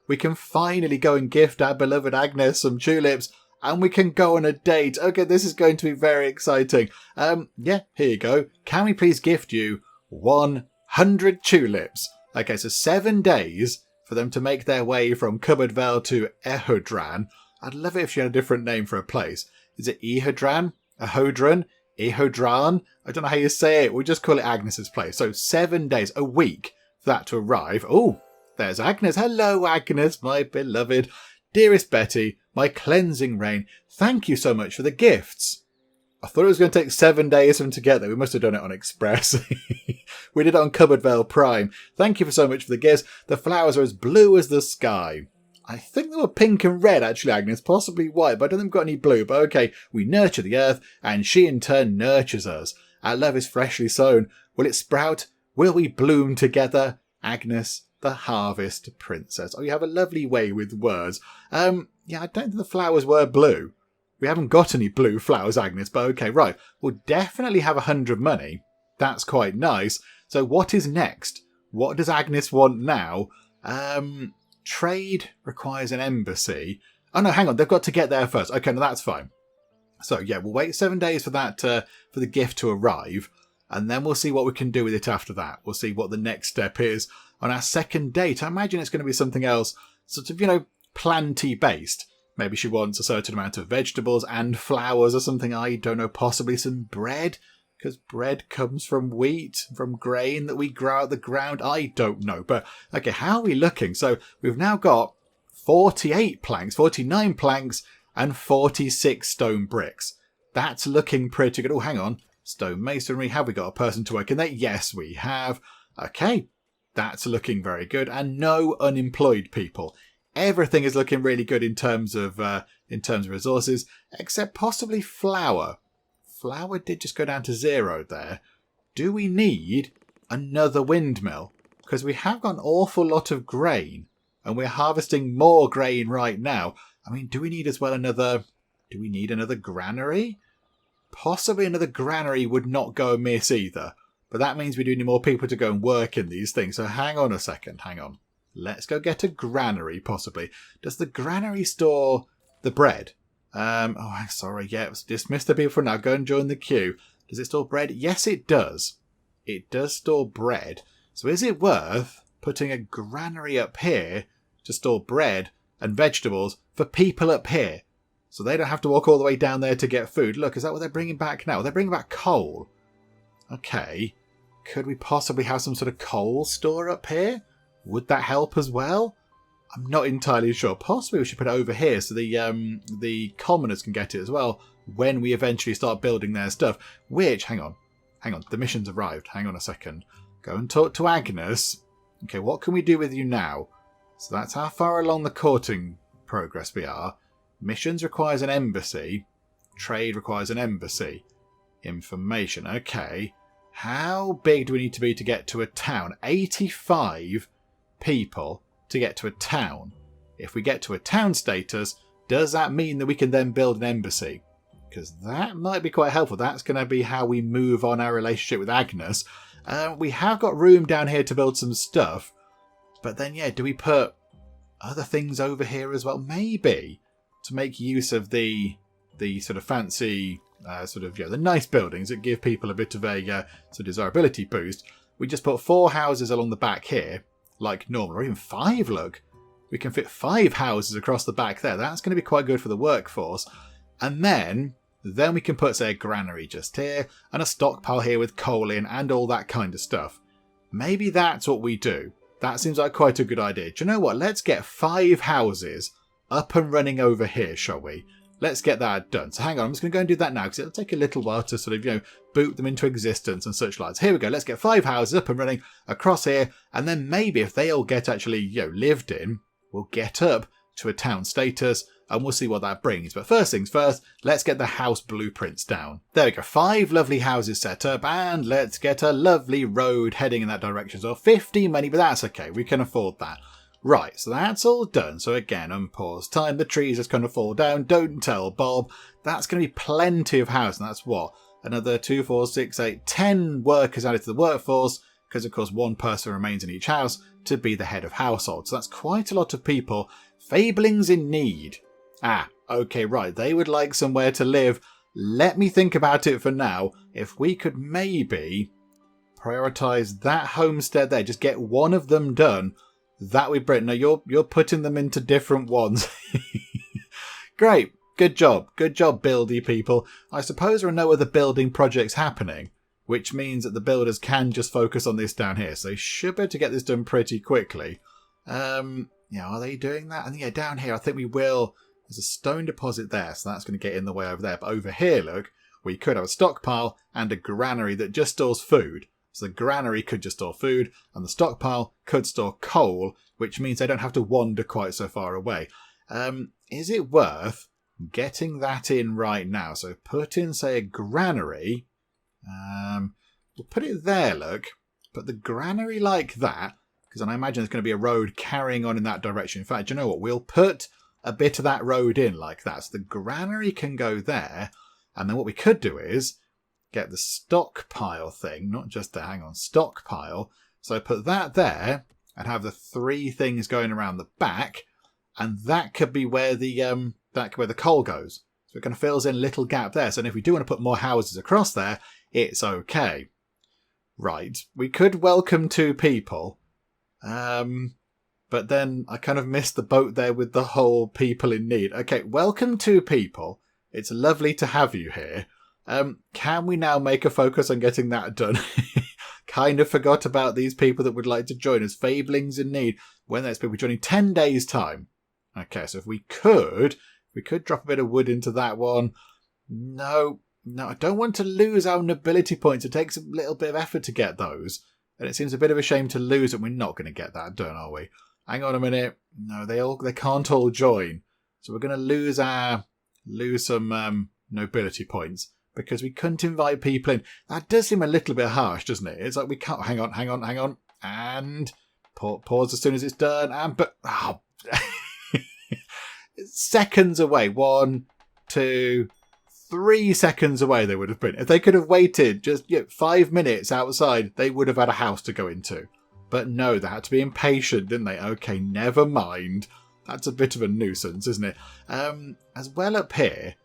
We can finally go and gift our beloved Agnes some tulips, and we can go on a date. Okay, this is going to be very exciting. Here you go. Can we please gift you 100 tulips? Okay, so 7 days for them to make their way from Cupboard Vale to Ehodran. I'd love it if she had a different name for a place. Is it Ehodran? Ehodran? Ehodran? I don't know how you say it. We'll just call it Agnes's place. So 7 days, a week for that to arrive. Oh, there's Agnes. Hello, Agnes, my beloved. Dearest Betty, my cleansing rain. Thank you so much for the gifts. I thought it was going to take 7 days for them to get there. We must have done it on Express. We did it on Cupboard Vale Prime. Thank you so much for the gifts. The flowers are as blue as the sky. I think they were pink and red, actually, Agnes. Possibly white, but I don't think we've got any blue. But okay, we nurture the earth, and she in turn nurtures us. Our love is freshly sown. Will it sprout? Will we bloom together? Agnes, the harvest princess. Oh, you have a lovely way with words. I don't think the flowers were blue. We haven't got any blue flowers, Agnes, but okay, right. We'll definitely have 100 money. That's quite nice. So what is next? What does Agnes want now? Trade requires an embassy. Oh no, hang on. They've got to get there first. Okay, no, that's fine. So yeah, we'll wait 7 days for that, for the gift to arrive. And then we'll see what we can do with it after that. We'll see what the next step is on our second date. I imagine it's going to be something else, sort of, planty based. Maybe she wants a certain amount of vegetables and flowers or something. I don't know, possibly some bread. Because bread comes from wheat, from grain that we grow out the ground. I don't know. But, okay, how are we looking? So, we've now got 48 planks, 49 planks, and 46 stone bricks. That's looking pretty good. Oh, hang on. Stone masonry. Have we got a person to work in there? Yes, we have. Okay, that's looking very good. And no unemployed people. Everything is looking really good in terms of resources, except possibly flour. Flour did just go down to 0 there. Do we need another windmill? Because we have got an awful lot of grain, and we're harvesting more grain right now. I mean, do we need as well another... Do we need another granary? Possibly another granary would not go amiss either. But that means we do need more people to go and work in these things. So hang on a second, hang on. Let's go get a granary, possibly. Does the granary store the bread? I'm sorry, yeah, dismiss the people for now. Go and join the queue. Does it store bread? Yes, it does. It does store bread. So is it worth putting a granary up here to store bread and vegetables for people up here? So they don't have to walk all the way down there to get food. Look, is that what they're bringing back now? They're bringing back coal. Okay. Could we possibly have some sort of coal store up here? Would that help as well? I'm not entirely sure. Possibly we should put it over here so the commoners can get it as well when we eventually start building their stuff. Which, hang on. The mission's arrived. Hang on a second. Go and talk to Agnes. Okay, what can we do with you now? So that's how far along the courting progress we are. Missions requires an embassy. Trade requires an embassy. Information. Okay. How big do we need to be to get to a town? 85 people to get to a town. if we get to a town status, does that mean that we can then build an embassy? Because that might be quite helpful. That's going to be how we move on our relationship with Agnes. We have got room down here to build some stuff. But then, yeah, do we put other things over here as well? Maybe to make use of the sort of fancy, the nice buildings that give people a bit of a sort of desirability boost. We just put 4 houses along the back here, like normal, or even 5, look. We can fit 5 houses across the back there. That's going to be quite good for the workforce. And then we can put, say, a granary just here, and a stockpile here with coal in, and all that kind of stuff. Maybe that's what we do. That seems like quite a good idea. Do you know what? Let's get 5 houses up and running over here, shall we? Let's get that done. So hang on, I'm just going to go and do that now, because it'll take a little while to sort of, boot them into existence and such like. So here we go. Let's get 5 houses up and running across here, and then maybe if they all get actually, lived in, we'll get up to a town status, and we'll see what that brings. But first things first, let's get the house blueprints down. There we go, 5 lovely houses set up, and let's get a lovely road heading in that direction. So 50 money, but that's okay, we can afford that. Right, so that's all done. So again, unpause time, the trees just kind of fall down, don't tell Bob. That's going to be plenty of house, and that's what? Another 2, 4, 6, 8, 10 workers added to the workforce, because of course 1 person remains in each house to be the head of household. So that's quite a lot of people. Fablings in need. Okay, right, they would like somewhere to live. Let me think about it for now. If we could maybe prioritise that homestead there, just get one of them done, that would be brilliant. No, you're putting them into different ones. Great, good job, buildy people. I suppose there are no other building projects happening, which means that the builders can just focus on this down here. So they should be able to get this done pretty quickly. Are they doing that? And yeah, down here, I think we will. There's a stone deposit there, so that's going to get in the way over there. But over here, look, we could have a stockpile and a granary that just stores food. So the granary could just store food, and the stockpile could store coal, which means they don't have to wander quite so far away. Is it worth getting that in right now? So put in, say, a granary. We'll put it there, look. Put the granary like that, because I imagine there's going to be a road carrying on in that direction. In fact, you know what? We'll put a bit of that road in like that. So the granary can go there. And then what we could do is get the stockpile thing, not just the, stockpile. So put that there and have the 3 things going around the back. And that could be where the coal goes. So it kind of fills in a little gap there. So if we do want to put more houses across there, it's okay. Right, we could welcome 2 people. But then I kind of missed the boat there with the whole people in need. Okay, welcome 2 people. It's lovely to have you here. Can we now make a focus on getting that done? Kind of forgot about these people that would like to join us. Fablings in need. When there's people joining 10 days time. Okay, so if we could drop a bit of wood into that one. No, I don't want to lose our nobility points. It takes a little bit of effort to get those. And it seems a bit of a shame to lose it. We're not going to get that done, are we? Hang on a minute. No, they can't all join. So we're going to lose some nobility points because we couldn't invite people in. That does seem a little bit harsh, doesn't it? It's like we can't. Hang on. And pause as soon as it's done. Seconds away. 1, 2, 3 seconds away they would have been. If they could have waited just 5 minutes outside, they would have had a house to go into. But no, they had to be impatient, didn't they? Okay, never mind. That's a bit of a nuisance, isn't it? As well up here,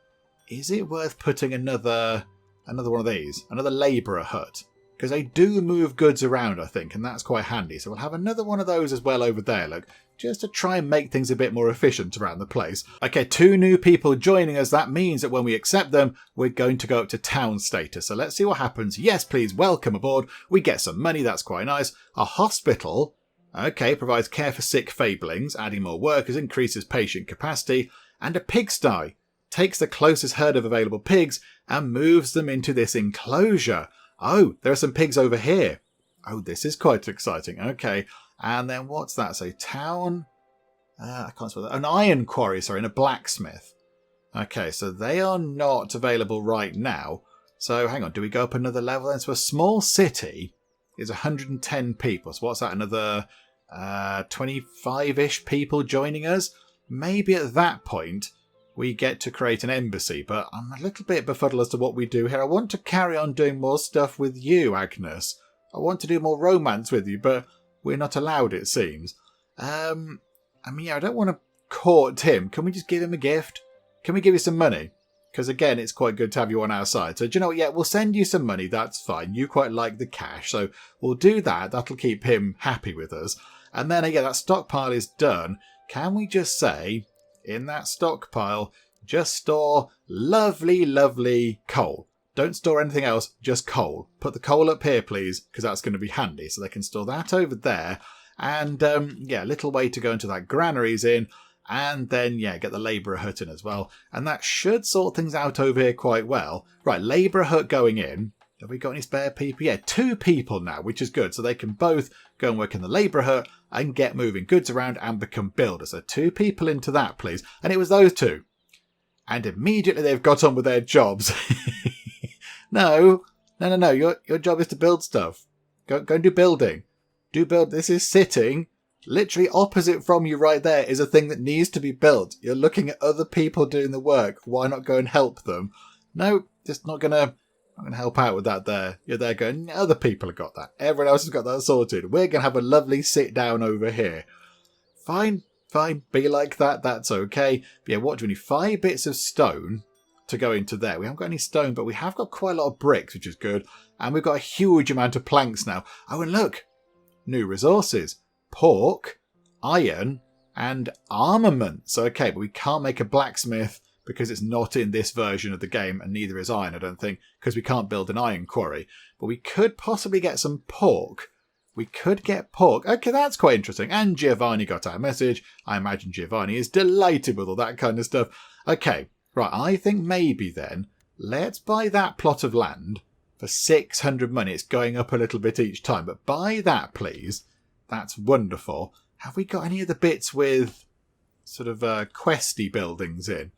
is it worth putting another one of these? Another labourer hut? Because they do move goods around, I think, and that's quite handy. So we'll have another one of those as well over there, look, just to try and make things a bit more efficient around the place. Okay, 2 new people joining us. That means that when we accept them, we're going to go up to town status. So let's see what happens. Yes, please, welcome aboard. We get some money, that's quite nice. A hospital, okay, provides care for sick fablings, adding more workers, increases patient capacity. And a pigsty takes the closest herd of available pigs and moves them into this enclosure. Oh, there are some pigs over here. Oh, this is quite exciting. Okay. And then what's that? So town. I can't spell that. An iron quarry, and a blacksmith. Okay, so they are not available right now. So hang on, do we go up another level then? So a small city is 110 people. So what's that? Another 25-ish people joining us. maybe at that point we get to create an embassy, but I'm a little bit befuddled as to what we do here. I want to carry on doing more stuff with you, Agnes. I want to do more romance with you, but we're not allowed, it seems. I don't want to court him. Can we just give him a gift? Can we give you some money? Because again, it's quite good to have you on our side. So do you know what? Yeah, we'll send you some money. That's fine. You quite like the cash. So we'll do that. That'll keep him happy with us. And then, that stockpile is done. Can we just say, in that stockpile, just store lovely, lovely coal. Don't store anything else, just coal. Put the coal up here, please, because that's going to be handy. So they can store that over there. And, a little way to go into that granary's in. And then, get the labourer hut in as well. And that should sort things out over here quite well. Right, labourer hut going in. Have we got any spare people? Yeah, 2 people now, which is good. So they can both go and work in the labourer hut and get moving goods around and become builders. So 2 people into that, please. And it was those 2. And immediately they've got on with their jobs. No. Your job is to build stuff. Go and do building. This is sitting. Literally opposite from you right there is a thing that needs to be built. You're looking at other people doing the work. Why not go and help them? No, just not gonna help out with that there. You're there going, other people have got that. Everyone else has got that sorted. We're going to have a lovely sit down over here. Fine. Be like that. That's okay. But what do we need? 5 bits of stone to go into there. We haven't got any stone, but we have got quite a lot of bricks, which is good. And we've got a huge amount of planks now. Oh, and look. New resources. Pork, iron, and armaments. Okay, but we can't make a blacksmith because it's not in this version of the game, and neither is iron, I don't think, because we can't build an iron quarry. But we could possibly get some pork. We could get pork. Okay, that's quite interesting. And Giovanni got our message. I imagine Giovanni is delighted with all that kind of stuff. Okay, right, I think maybe then, let's buy that plot of land for 600 money. It's going up a little bit each time, but buy that, please. That's wonderful. Have we got any of the bits with sort of questy buildings in?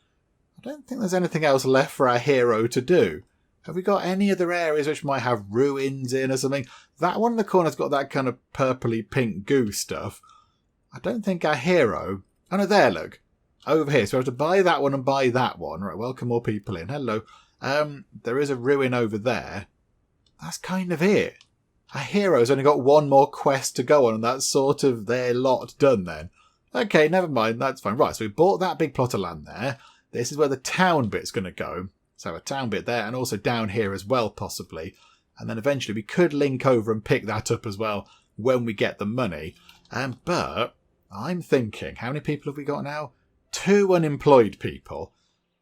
I don't think there's anything else left for our hero to do. Have we got any other areas which might have ruins in or something? That one in the corner's got that kind of purpley pink goo stuff. I don't think our hero... Oh no, there, look. Over here. So we have to buy that one and buy that one. Right, welcome more people in. Hello. There is a ruin over there. That's kind of it. Our hero's only got one more quest to go on, and that's sort of their lot done then. Okay, never mind, that's fine. Right, so we bought that big plot of land there. This is where the town bit's going to go. So a town bit there, and also down here as well, possibly. And then eventually we could link over and pick that up as well when we get the money. But I'm thinking, how many people have we got now? 2 unemployed people.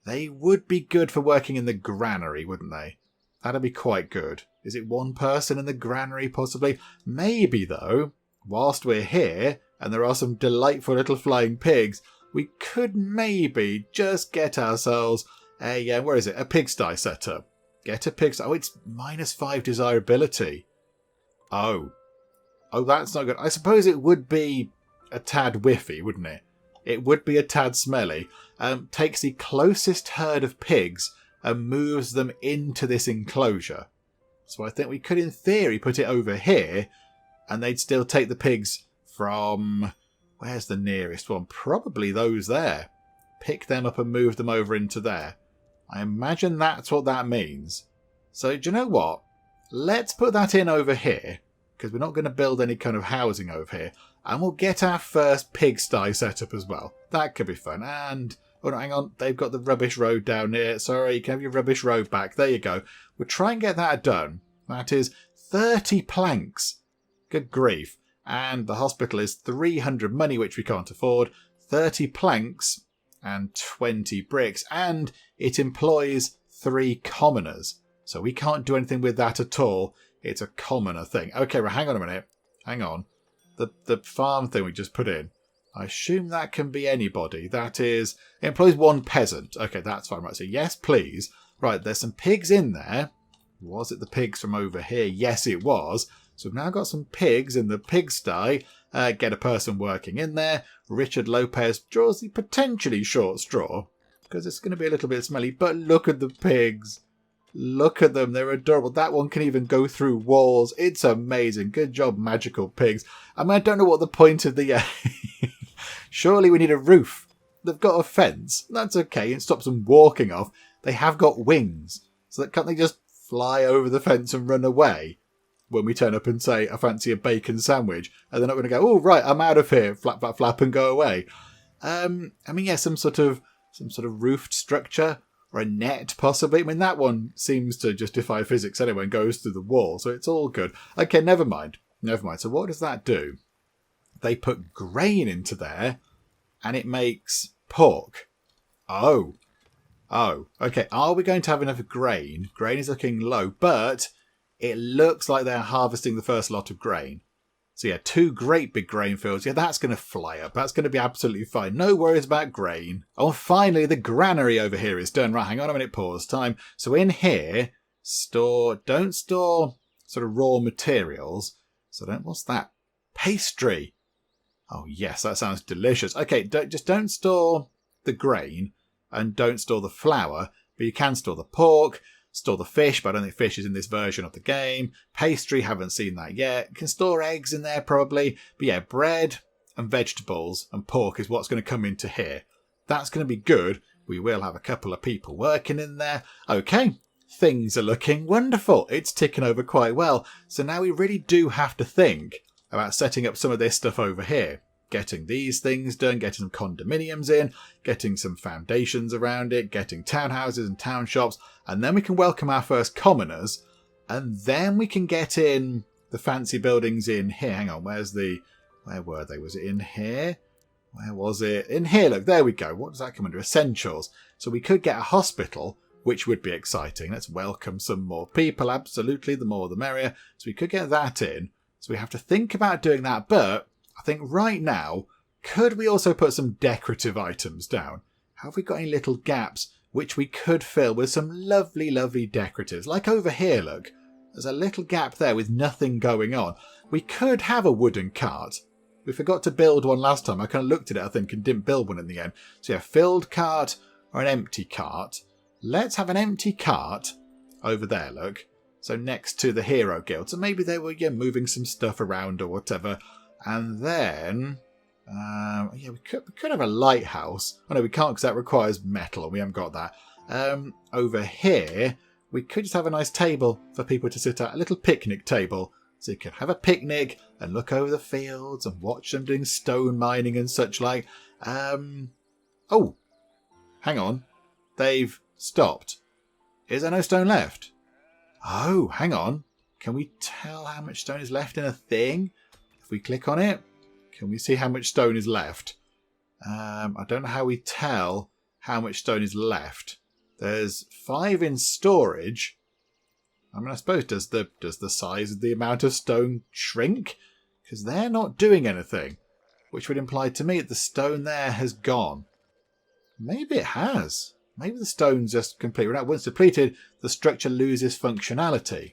They would be good for working in the granary, wouldn't they? That'd be quite good. Is it 1 person in the granary, possibly? Maybe, though, whilst we're here, and there are some delightful little flying pigs, we could maybe just get ourselves a, where is it? A pigsty set up. Get a pigsty. Oh, it's -5 desirability. Oh, that's not good. I suppose it would be a tad whiffy, wouldn't it? It would be a tad smelly. Takes the closest herd of pigs and moves them into this enclosure. So I think we could, in theory, put it over here, and they'd still take the pigs from... Where's the nearest one? Probably those there. Pick them up and move them over into there. I imagine that's what that means. So, do you know what? Let's put that in over here, because we're not going to build any kind of housing over here, and we'll get our first pigsty set up as well. That could be fun. And... Oh, no, hang on. They've got the rubbish road down here. Sorry, you can have your rubbish road back. There you go. We'll try and get that done. That is 30 planks. Good grief. And the hospital is 300 money, which we can't afford. 30 planks and 20 bricks. And it employs 3 commoners. So we can't do anything with that at all. It's a commoner thing. Okay, well, hang on a minute. Hang on. The farm thing we just put in. I assume that can be anybody. That is... It employs 1 peasant. Okay, that's fine. Right, so yes, please. Right, there's some pigs in there. Was it the pigs from over here? Yes, it was. So we've now got some pigs in the pigsty. Get a person working in there. Richard Lopez draws the potentially short straw, because it's going to be a little bit smelly. But look at the pigs. Look at them. They're adorable. That one can even go through walls. It's amazing. Good job, magical pigs. I mean, I don't know what the point of the... Surely we need a roof. they've got a fence. That's okay. It stops them walking off. They have got wings. So that can't they just fly over the fence and run away when we turn up and say, I fancy a bacon sandwich? And they're not going to go, oh, right, I'm out of here, flap, flap, flap, and go away. I mean, yeah, some sort of roofed structure or a net, possibly. I mean, that one seems to just defy physics anyway and goes through the wall, so it's all good. Okay, never mind. So what does that do? They put grain into there, and it makes pork. Oh, okay. Are we going to have enough grain? Grain is looking low, but it looks like they're harvesting the first lot of grain. So yeah, 2 great big grain fields. Yeah, that's going to fly up. That's going to be absolutely fine. No worries about grain. Oh, finally, the granary over here is done. Right, hang on a minute, pause time. So in here, don't store sort of raw materials. So what's that? Pastry. Oh yes, that sounds delicious. Okay, don't store the grain and don't store the flour, but you can store the pork, store the fish, but I don't think fish is in this version of the game. Pastry, haven't seen that yet. You can store eggs in there probably. But yeah, bread and vegetables and pork is what's going to come into here. That's going to be good. We will have a couple of people working in there. Okay, things are looking wonderful. It's ticking over quite well. So now we really do have to think about setting up some of this stuff over here. Getting these things done, getting some condominiums in, getting some foundations around it, getting townhouses and town shops, and then we can welcome our first commoners, and then we can get in the fancy buildings in here. Hang on, where were they? Was it in here? Where was it? In here, look, there we go. What does that come under? Essentials. So we could get a hospital, which would be exciting. Let's welcome some more people, absolutely, the more the merrier. So we could get that in. So we have to think about doing that, but I think right now, could we also put some decorative items down? Have we got any little gaps which we could fill with some lovely, lovely decoratives? Like over here, look. There's a little gap there with nothing going on. We could have a wooden cart. We forgot to build one last time. I kind of looked at it, I think, and didn't build one in the end. So yeah, filled cart or an empty cart. Let's have an empty cart over there, look. So next to the Hero Guild. So maybe they were moving some stuff around or whatever. And then, we could have a lighthouse. Oh no, we can't because that requires metal and we haven't got that. Over here, we could just have a nice table for people to sit at, a little picnic table. So you can have a picnic and look over the fields and watch them doing stone mining and such like. Oh, hang on. They've stopped. Is there no stone left? Oh, hang on. Can we tell how much stone is left in a thing? If we click on it, can we see how much stone is left? I don't know how we tell how much stone is left. There's 5 in storage. I mean, I suppose does the size of the amount of stone shrink? Because they're not doing anything, which would imply to me that the stone there has gone. Maybe it has. Maybe the stone's just completely run out. Once depleted, the structure loses functionality.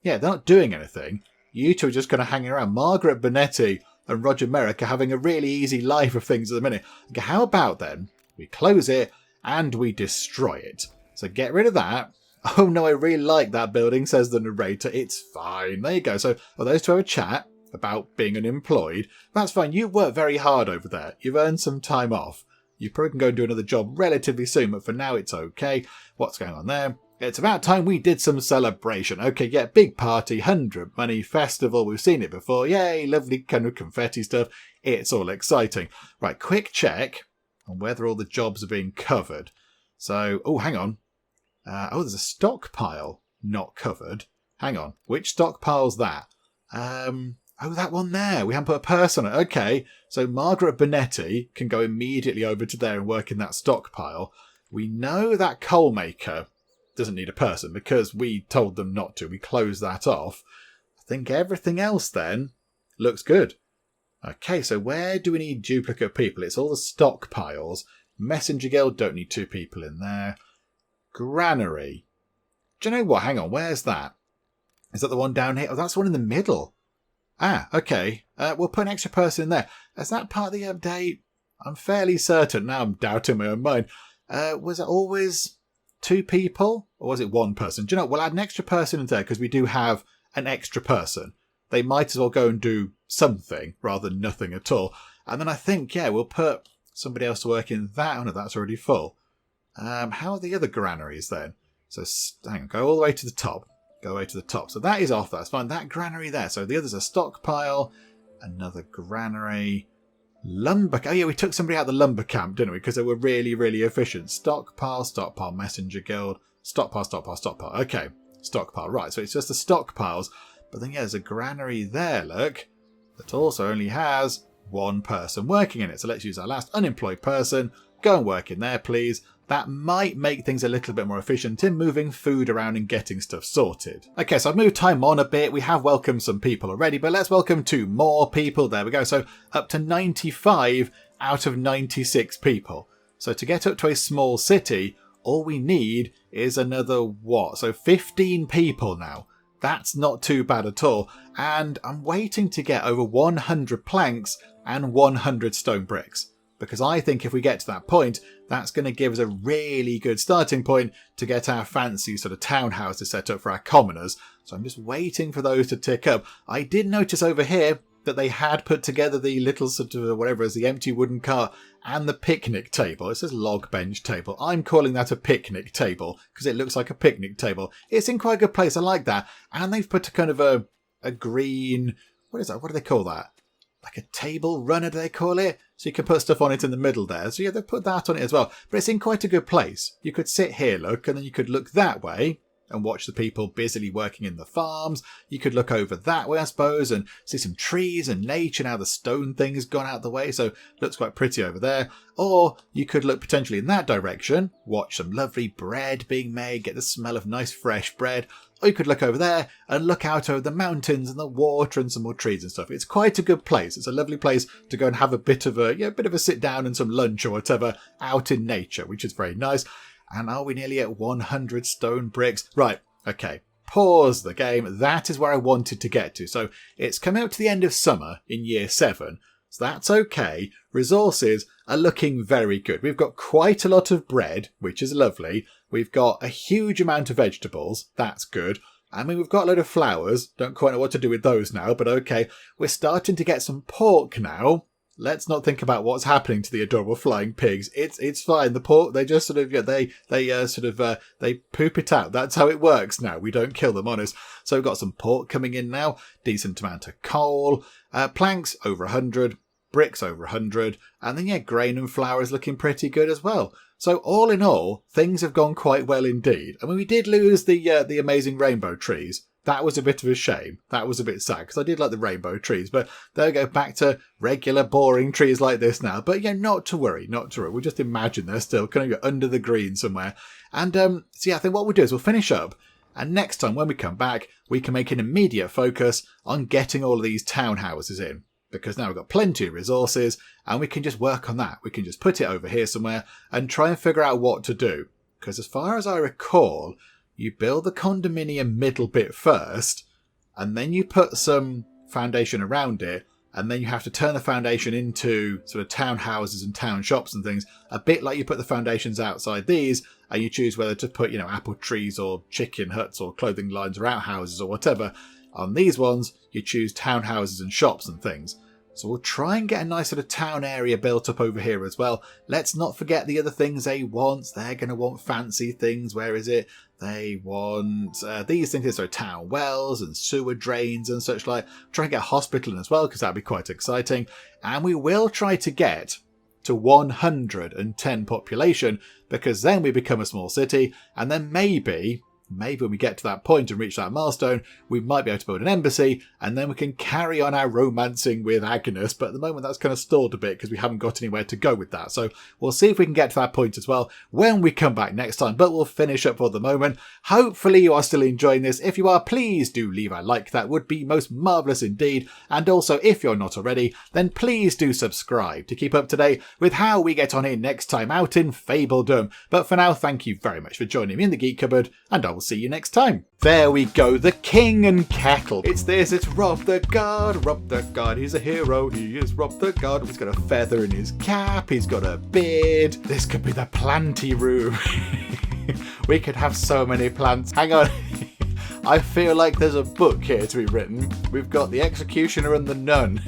Yeah, they're not doing anything. You two are just kind of hanging around. Margaret Bonetti and Roger Merrick are having a really easy life of things at the minute. Okay, how about then we close it and we destroy it? So get rid of that. Oh no, I really like that building, says the narrator. It's fine. There you go. So are those two have a chat about being unemployed? That's fine. You work very hard over there. You've earned some time off. You probably can go and do another job relatively soon, but for now it's okay. What's going on there? It's about time we did some celebration. Okay, yeah, big party, 100 money festival. We've seen it before. Yay, lovely kind of confetti stuff. It's all exciting. Right, quick check on whether all the jobs are being covered. So, oh, hang on. There's a stockpile not covered. Hang on, which stockpile's that? That one there. We haven't put a person on it. Okay, so Margaret Bonetti can go immediately over to there and work in that stockpile. We know that coal maker doesn't need a person because we told them not to. We closed that off. I think everything else then looks good. Okay, so where do we need duplicate people? It's all the stockpiles. Messenger Guild, don't need 2 people in there. Granary. Do you know what? Hang on, where's that? Is that the one down here? Oh, that's the one in the middle. Ah, okay. We'll put an extra person in there. Is that part of the update? I'm fairly certain. Now I'm doubting my own mind. Was it always 2 people? Or was it 1 person? Do you know, we'll add an extra person in there because we do have an extra person. They might as well go and do something rather than nothing at all. And then I think, yeah, we'll put somebody else to work in that. Oh no, that's already full. How are the other granaries then? So hang on, go all the way to the top. Go away to the top. So that is off. That's fine. That granary there. So the other's a stockpile. Another granary. Lumber. Oh yeah, we took somebody out of the lumber camp, didn't we? Because they were really, really efficient. Stockpile, stockpile, messenger guild. Stockpile, stockpile, stockpile. Okay, stockpile. Right, so it's just the stockpiles. But then yeah, there's a granary there, look, that also only has one person working in it. So let's use our last unemployed person. Go and work in there, please. That might make things a little bit more efficient in moving food around and getting stuff sorted. Okay, so I've moved time on a bit. We have welcomed some people already, but let's welcome 2 more people. There we go. So up to 95 out of 96 people. So to get up to a small city, all we need is another what? So 15 people now. That's not too bad at all. And I'm waiting to get over 100 planks and 100 stone bricks. Because I think if we get to that point, that's going to give us a really good starting point to get our fancy sort of townhouses set up for our commoners. So I'm just waiting for those to tick up. I did notice over here that they had put together the little sort of whatever is the empty wooden cart and the picnic table. It says log bench table. I'm calling that a picnic table because it looks like a picnic table. It's in quite a good place. I like that. And they've put a kind of a green, what is that? What do they call that? Like a table runner, do they call it? So you can put stuff on it in the middle there. So yeah, they've put that on it as well. But it's in quite a good place. You could sit here, look, and then you could look that way and watch the people busily working in the farms. You could look over that way, I suppose, and see some trees and nature. Now the stone thing has gone out the way, so it looks quite pretty over there. Or you could look potentially in that direction, watch some lovely bread being made, get the smell of nice fresh bread. Or you could look over there and look out over the mountains and the water and some more trees and stuff. It's quite a good place. It's a lovely place to go and have a bit of a sit down and some lunch or whatever out in nature, which is very nice. And are we nearly at 100 stone bricks? Right, okay. Pause the game. That is where I wanted to get to. So it's coming up to the end of summer in year 7. So that's okay. Resources are looking very good. We've got quite a lot of bread, which is lovely. We've got a huge amount of vegetables. That's good. I mean, we've got a load of flowers. Don't quite know what to do with those now, but okay. We're starting to get some pork now. Let's not think about what's happening to the adorable flying pigs. It's fine. The pork, they just sort of, they poop it out. That's how it works now. We don't kill them, honest. So we've got some pork coming in now. Decent amount of coal. Planks over 100. Bricks over 100. And then, yeah, grain and flour is looking pretty good as well. So all in all, things have gone quite well indeed. I mean, we did lose the amazing rainbow trees. That was a bit of a shame. That was a bit sad because I did like the rainbow trees. But there we go, back to regular boring trees like this now. But yeah, not to worry, not to worry. We'll just imagine they're still kind of under the green somewhere. And so yeah, I think what we'll do is we'll finish up. And next time when we come back, we can make an immediate focus on getting all of these townhouses in. Because now we've got plenty of resources and we can just work on that. We can just put it over here somewhere and try and figure out what to do. Because as far as I recall, you build the condominium middle bit first, and then you put some foundation around it, and then you have to turn the foundation into sort of townhouses and town shops and things, a bit like you put the foundations outside these, and you choose whether to put, apple trees or chicken huts or clothing lines or outhouses or whatever. On these ones, you choose townhouses and shops and things. So we'll try and get a nice sort of town area built up over here as well. Let's not forget the other things they want. They're going to want fancy things. Where is it? They want these things. So town wells and sewer drains and such like. Try and get a hospital in as well because that'd be quite exciting. And we will try to get to 110 population because then we become a small city and then maybe when we get to that point and reach that milestone, we might be able to build an embassy and then we can carry on our romancing with Agnes. But at the moment, that's kind of stalled a bit because we haven't got anywhere to go with that. So we'll see if we can get to that point as well when we come back next time. But we'll finish up for the moment. Hopefully you are still enjoying this. If you are, please do leave a like. That would be most marvellous indeed. And also, if you're not already, then please do subscribe to keep up to date with how we get on here next time out in Fabledom. But for now, thank you very much for joining me in the Geek Cupboard, and I will see you next time. There we go, the king and kettle. It's Rob the God, he's a hero, he is Rob the God. He's got a feather in his cap, he's got a beard. This could be the planty room. We could have so many plants. Hang on. I feel like there's a book here to be written. We've got the executioner and the nun.